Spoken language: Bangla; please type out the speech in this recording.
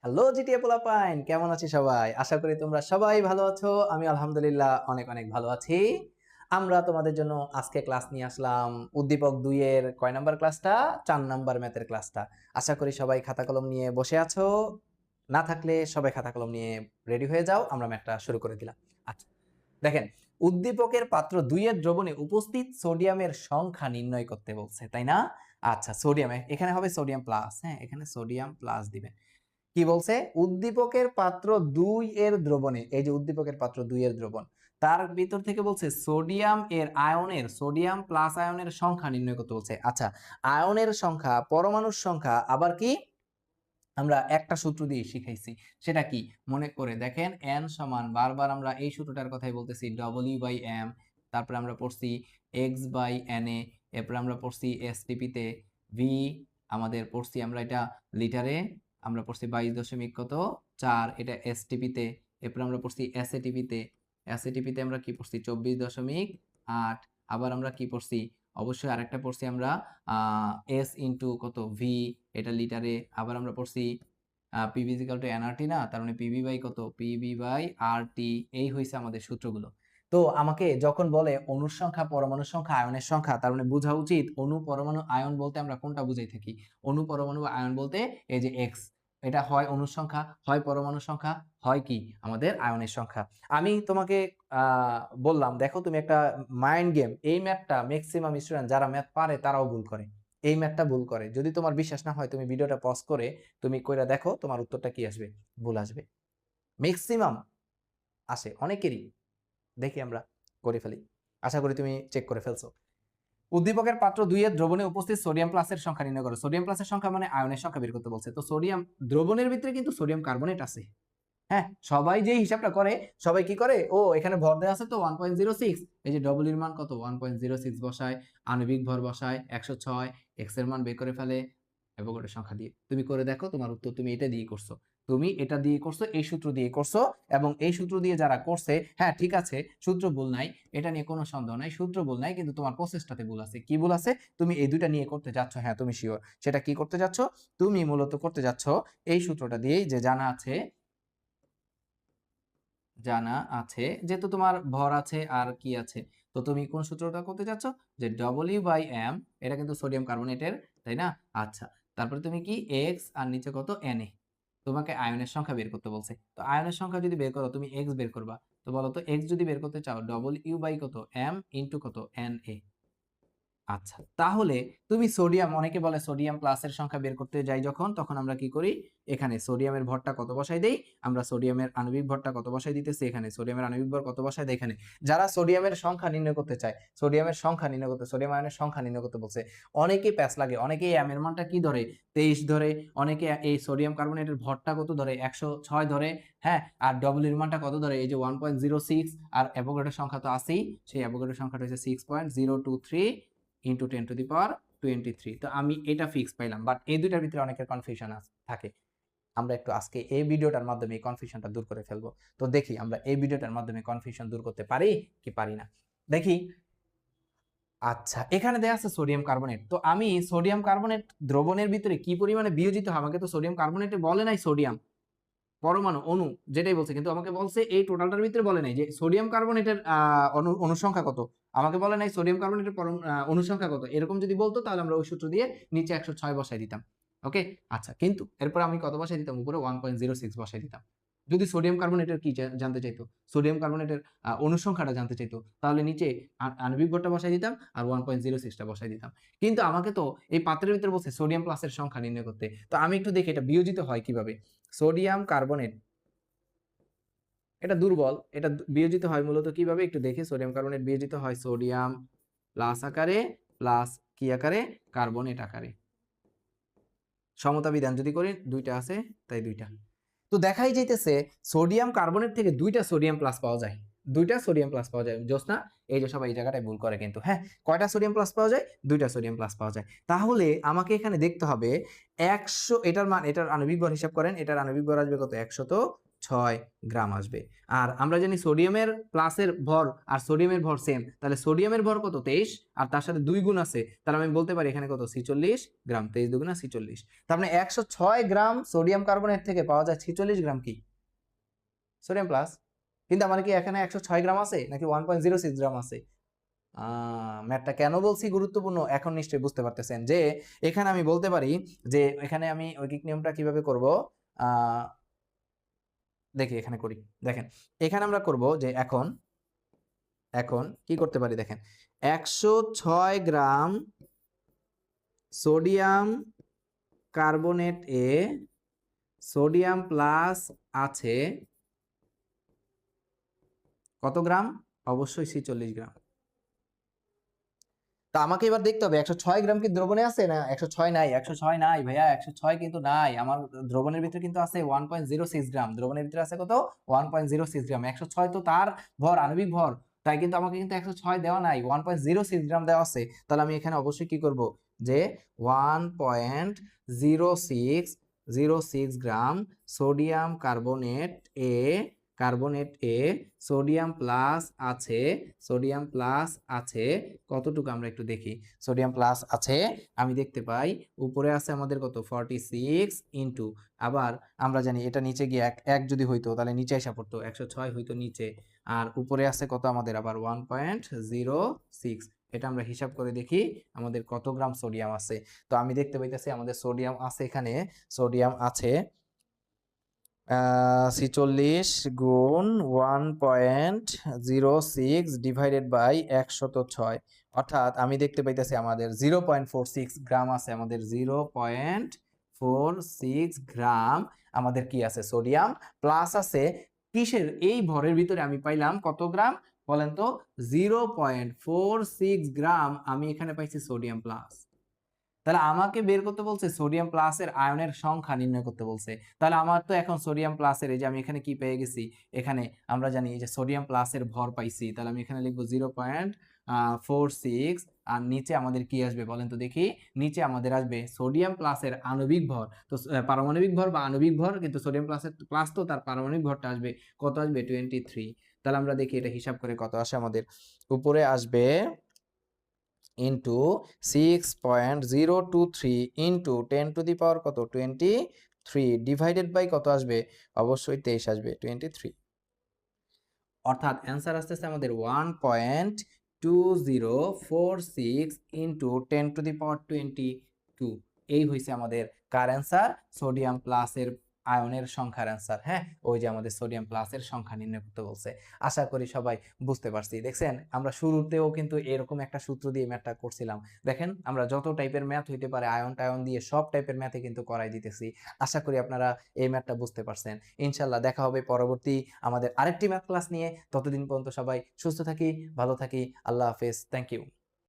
হ্যালো জিটিএ পোলাপাইন, কেমন আছি সবাই? আশা করি তোমরা সবাই ভালো আছো। আমি আলহামদুলিল্লাহ অনেক অনেক ভালো আছি। আমরা তোমাদের জন্য আজকে ক্লাস নিয়ে আসলাম উদ্দীপক ২ এর কয় নাম্বার ক্লাসটা? ৪ নাম্বার ম্যাথের ক্লাসটা। আশা করি সবাই খাতা কলম নিয়ে বসে আছো। না থাকলে সবাই খাতা কলম নিয়ে রেডি হয়ে যাও। আমরা ম্যাথটা শুরু করে দিলাম। আচ্ছা, দেখেন, উদ্দীপকের পাত্র ২ এর দ্রবণে উপস্থিত সোডিয়ামের সংখ্যা নির্ণয় করতে বলছে, তাই না? আচ্ছা, সোডিয়াম এখানে হবে সোডিয়াম প্লাস, হ্যাঁ, এখানে সোডিয়াম প্লাস দিবেন। কি বলছে? উদ্দীপকের পাত্র ২ এর দ্রবণে, এই যে উদ্দীপকের পাত্র ২ এর দ্রবণ, তার ভিতর থেকে বলছে সোডিয়াম এর আয়নের, সোডিয়াম প্লাস আয়নের সংখ্যা নির্ণয় করতে বলছে। আচ্ছা, আয়নের সংখ্যা, পরমাণুর সংখ্যা, আবার কি আমরা একটা সূত্র দিয়ে শিখাইছি, সেটা কি মনে করে দেখেন। এন সমান, বারবার আমরা এই সূত্রটার কথাই বলতেছি, ডব্লিউ বাই এম, তারপরে আমরা পড়ছি এক্স বাই এন এ, এরপরে আমরা পড়ছি এসটিপি তে ভি, আমাদের পড়ছি আমরা এটা লিটারে, আমরা পড়ছি 22.4, এটা এসটিপি তে, এরপর আমরা পড়ছি এসএটিপি তে, এসএটিপি তে আমরা কি পড়ছি 24.8, আবার আমরা কি পড়ছি, অবশ্যই আরেকটা পড়ছি আমরা এস ইন্টু কত ভি, এটা লিটারে, আবার আমরা পড়ছি পিভি ইজিক্যাল টু এনআরটি, না তার মানে পিভি বাই কত, পিভি বাই আরটি। এই হয়েছে আমাদের সূত্রগুলো। তো আমাকে যখন বলে অণুর সংখ্যা, পরমাণুর সংখ্যা, আয়নের সংখ্যা, তার মানে বোঝা উচিত অণু, পরমাণু, আয়ন বলতে আমরা কোনটা বুঝাই থাকি? অণু, পরমাণু বা আয়ন বলতে এই যে এক্স, এটা হয় অণুর সংখ্যা, হয় পরমাণুর সংখ্যা, হয় কি আমাদের আয়নের সংখ্যা। আমি তোমাকে বললাম, দেখো তুমি একটা মাইন্ড গেম, এই ম্যাথটা ম্যাক্সিমাম স্টুডেন্ট যারা ম্যাথ পারে তারাও ভুল করে, এই ম্যাথটা ভুল করে। যদি তোমার বিশ্বাস না হয় তুমি ভিডিওটা পজ করে তুমি কইরা দেখো, তোমার উত্তরটা কি আসবে, ভুল আসবে। ম্যাক্সিমাম আসে অনেকেরই, দেখি আমরা করে ফেলি। আশা করি তুমি চেক করে ফেলছো। উদ্দীপকের পাত্র ২ এর দ্রবণে উপস্থিত সোডিয়াম প্লাসের সংখ্যা নির্ণয় করো। সোডিয়াম প্লাসের সংখ্যা মানে আয়নের সংখ্যা বের করতে বলছে। তো সোডিয়াম দ্রবণের ভিতরে কিন্তু সোডিয়াম কার্বনেট আছে, হ্যাঁ, সবাই যে হিসাবটা করে, সবাই কি করে, ও এখানে ভর দেওয়া আছে তো 1.06, এই যে ডবল এর মান কত 1.06 বসায়, আণবিক ভর বসায় 106, এক্স এর মান বের করে ফেলে অ্যাভোগাড্রোর সংখ্যা দিয়ে। তুমি করে দেখো, তোমার উত্তর তুমি এটা দিয়ে করছো, তুমি এটা দিয়ে করছো, এই সূত্র দিয়ে করছো। এবং এই সূত্র দিয়ে যারা করছে, হ্যাঁ ঠিক আছে, সূত্র ভুল নাই, এটা নিয়ে কোনো সন্দেহ নাই, সূত্র ভুল নাই, কিন্তু তোমার প্রসেসটাতে ভুল আছে। কি ভুল আছে? তুমি এই দুইটা নিয়ে করতে যাচ্ছ, হ্যাঁ তুমি শিওর, সেটা কি করতে যাচ্ছ? তুমি মূলত করতে যাচ্ছ এই সূত্রটা দিয়েই, যে জানা আছে, জানা আছে যেহেতু তোমার ভর আছে আর কি আছে, তো তুমি কোন সূত্রটা করতে যাচ্ছ, যে ডব্লিউ বাই এম, এটা কিন্তু সোডিয়াম কার্বনেটের, তাই না? আচ্ছা, তারপরে তুমি কি এক্স আর নিচে কত এন এ, তোমাকে আয়নের সংখ্যা বের করতে বলছে। তো আয়নের সংখ্যা যদি বের করো, তুমি এক্স বের করবা, তো বলো তো এক্স যদি বের করতে চাও, ডব্লিউ বাই কত এম ইন্টু কত এন এ। আচ্ছা, তাহলে তুমি সোডিয়াম, অনেকে বলে সোডিয়াম প্লাসের সংখ্যা বের করতে যাই যখন, তখন আমরা কি করি, এখানে সোডিয়ামের ভরটা কত বসাই দেই, আমরা সোডিয়ামের আণবিক ভরটা কত বসাই দিতেছি, এখানে সোডিয়ামের আণবিক ভর কত বসাই দেই এখানে। যারা সোডিয়ামের সংখ্যা নির্ণয় করতে চায়, সোডিয়ামের সংখ্যা নির্ণয় করতে, সোডিয়াম আয়নের সংখ্যা নির্ণয় করতে বলছে, অনেকে প্যাচ লাগে, অনেকে এম এর মানটা কি ধরে 23 ধরে, অনেকে এই সোডিয়াম কার্বনেটের ভরটা কত ধরে 106 ধরে, হ্যাঁ, আর ডবল এর মানটা কত ধরে, এই যে 1.06, আর অ্যাভোগাড্রোর সংখ্যা তো আছেই, সেই অ্যাভোগাড্রোর সংখ্যাটা হচ্ছে 6.023 ইন্টু 10⁻23। তো আমি এটা ফিক্স পাইলাম, বাট এই দুইটার ভিতরে অনেকের কনফিউশন থাকে। আমরা একটু আজকে এই ভিডিওটার মাধ্যমে এই কনফিউশনটা দূর করে ফেলবো। তো দেখি আমরা এই ভিডিওটার মাধ্যমে কনফিউশন দূর করতে পারি কি পারি না, দেখি। আচ্ছা, এখানে দেয়া আছে সোডিয়াম কার্বনেট, তো আমি সোডিয়াম কার্বনেট দ্রবণের ভিতরে কি পরিমাণে বিয়োজিত হয়, আমাকে তো সোডিয়াম কার্বনেটে বলে নাই সোডিয়াম পরমাণু, অণু যেটাই বলছে, কিন্তু আমাকে বলছে এই টোটালটার ভিতরে বলে নাই যে সোডিয়াম কার্বনেটের অনুসংখ্যা কত, আমাকে বলে নাই সোডিয়াম কার্বনেটের অনুসংখ্যা কত। এরকম যদি বলতো তাহলে আমরা ওই সূত্র দিয়ে নিচে 106 বসাই দিতাম। ওকে, আচ্ছা, কিন্তু এরপর আমি কত বসাই দিতাম, উপরে 1.06 বসাই দিতাম। যদি সোডিয়াম কার্বনেটের কি জানতে চাইতো, সোডিয়াম কার্বনেটের অনুসংখ্যাটা জানতে চাইতো, তাহলে নিচে আণবিক ভরটা বসাই দিতাম আর 1.06টা বসাই দিতাম। কিন্তু আমাকে তো এই পাত্রের ভিতরে বলছে সোডিয়াম প্লাসের সংখ্যা নির্ণয় করতে, তো আমি একটু দেখি এটা বিয়োজিত হয় কিভাবে। সোডিয়াম কার্বনেট এটা দুর্বল, এটা বিয়োজিত হয় মূলত কিভাবে একটু দেখি। সোডিয়াম কার্বনেট বিয়োজিত হয় সোডিয়াম প্লাস আকারে, প্লাস কি আকারে, কার্বনেট আকারে। সমতা বিধান যদি করি, দুইটা আছে তাই দুইটা। তো দেখাই যাইতেছে সোডিয়াম কার্বনেট থেকে দুইটা সোডিয়াম প্লাস পাওয়া যায়, দুইটা সোডিয়াম প্লাস পাওয়া যায়। জোসনা, এই যে সবাই এই জায়গাটায় ভুল করে কিন্তু, হ্যাঁ, কয়টা সোডিয়াম প্লাস পাওয়া যায়, দুইটা সোডিয়াম প্লাস পাওয়া যায়। তাহলে আমাকে এখানে দেখতে হবে 100, এটার মান, এটার আণবিক ভর হিসাব করেন, এটার আণবিক ভর আসবে কত, 6 গ্রাম আসবে। আর আমরা জানি সোডিয়ামের প্লাসের ভর আর সোডিয়ামের ভর সেম, তাহলে সোডিয়ামের ভর কত 23 আর তার সাথে 2 গুণ আছে, তাহলে আমি বলতে পারি এখানে কত 46 গ্রাম। 23 দুগুণা 46, তার মানে 106 গ্রাম সোডিয়াম কার্বনেট থেকে পাওয়া যায় 46 গ্রাম কি সোডিয়াম প্লাস। কিন্তু আমার কি এখানে 106 গ্রাম আছে নাকি 1.06 গ্রাম আছে? ম্যাথটা কেন বলছি গুরুত্বপূর্ণ এখন নিশ্চয়ই বুঝতে পারতেছেন যে এখানে আমি বলতে পারি যে এখানে আমি ঐকিক নিয়মটা কিভাবে করব। দেখি এখানে করি, দেখেন এখানে আমরা করব যে এখন এখন কি করতে পারি দেখেন 106 গ্রাম সোডিয়াম কার্বনেট এ সোডিয়াম প্লাস আছে কত গ্রাম? অবশ্যই 46 গ্রাম। তা আমাকে এবার দেখতে হবে 106 গ্রাম কি দ্রবণে আছে না 106 নাই? 106 নাই ভাইয়া, 106 কিন্তু নাই। আমার দ্রবণের ভিতরে কিন্তু আছে 1.06 গ্রাম। দ্রবণের ভিতরে আছে কত? 1.06 গ্রাম। 106 তো তার ভর, আণবিক ভর, তাই কিন্তু আমাকে কিন্তু 106 দেওয়া নাই, 1.06 গ্রাম দেওয়া আছে। তাহলে আমি এখানে অবশ্যই কি করব যে 1.0606 গ্রাম সোডিয়াম কার্বনেট এ সোডিয়াম প্লাস আছে, সোডিয়াম প্লাস আছে কতটুকু আমরা একটু দেখি। সোডিয়াম প্লাস আছে আমি দেখতে পাই উপরে আছে আমাদের কত 46 ইনটু, আবার আমরা জানি এটা নিচে গিয়ে এক যদি হইতো তাহলে নিচে এসে পড়তো 106 হইতো নিচে, আর উপরে আছে কত আমাদের আবার 1.06। এটা আমরা হিসাব করে দেখি আমাদের কত গ্রাম সোডিয়াম আছে। তো আমি দেখতে পাইতেছি আমাদের সোডিয়াম আছে, এখানে সোডিয়াম আছে 46 গুণ 1.06 ডিভাইডেড বাই 106, অর্থাৎ আমি দেখতে পাইতেছি আমাদের 0.46 গ্রাম আছে, আমাদের 0.46 গ্রাম আমাদের কি আছে সোডিয়াম প্লাস আছে। কিসের? এই ভরের ভিতরে আমি পাইলাম কত গ্রাম বলেন তো? 0.46 গ্রাম আমি এখানে পাইছি সোডিয়াম প্লাস। তাহলে আমাকে বের করতে বলছে সোডিয়াম প্লাসের আয়নের সংখ্যা নির্ণয় করতে বলছে। তাহলে আমার তো এখন সোডিয়াম প্লাসের, এই যে আমি এখানে কি পেয়ে গেছি, এখানে আমরা জানি যে সোডিয়াম প্লাসের ভর পাইছি, তাহলে আমি এখানে লিখবো 0.46 আর নিচে আমাদের কি আসবে বলেন তো দেখি? নিচে আমাদের আসবে সোডিয়াম প্লাসের আণবিক ভর, তো পারমাণবিক ভর বা আণবিক ভর, কিন্তু সোডিয়াম প্লাসের প্লাস তো তার পারমাণবিক ভরটা আসবে কত? আসবে 23। তাহলে আমরা দেখি এটা হিসাব করে কত আসে আমাদের। উপরে আসবে ইন্টু 6.023 ইন্টু 10 টু দি পাওয়ার কত 23 ডিভাইডেড বাই কত আসবে? অবশ্যই 23 আসবে 23। অর্থাৎ অ্যান্সার আসতেছে আমাদের 1.2046 ইন্টু 10 টু দি পাওয়ার 22। এই হয়েছে আমাদের কার অ্যান্সার? সোডিয়াম প্লাসের আয়নের সংখ্যার অ্যান্সার। হ্যাঁ, ওই যে আমাদের সোডিয়াম প্লাসের সংখ্যা নির্ণয় করতে বলছে। আশা করি সবাই বুঝতে পারছি। দেখছেন আমরা শুরুতেও কিন্তু এরকম একটা সূত্র দিয়ে ম্যাথটা করছিলাম। দেখেন আমরা যত টাইপের ম্যাথ হইতে পারে আয়ন টায়ন দিয়ে সব টাইপের ম্যাথে কিন্তু করাই দিতেছি। আশা করি আপনারা এই ম্যাথটা বুঝতে পারছেন। ইনশাল্লাহ দেখা হবে পরবর্তী আমাদের আরেকটি ম্যাথ ক্লাস নিয়ে। ততদিন পর্যন্ত সবাই সুস্থ থাকি, ভালো থাকি। আল্লাহ হাফেজ। Thank you.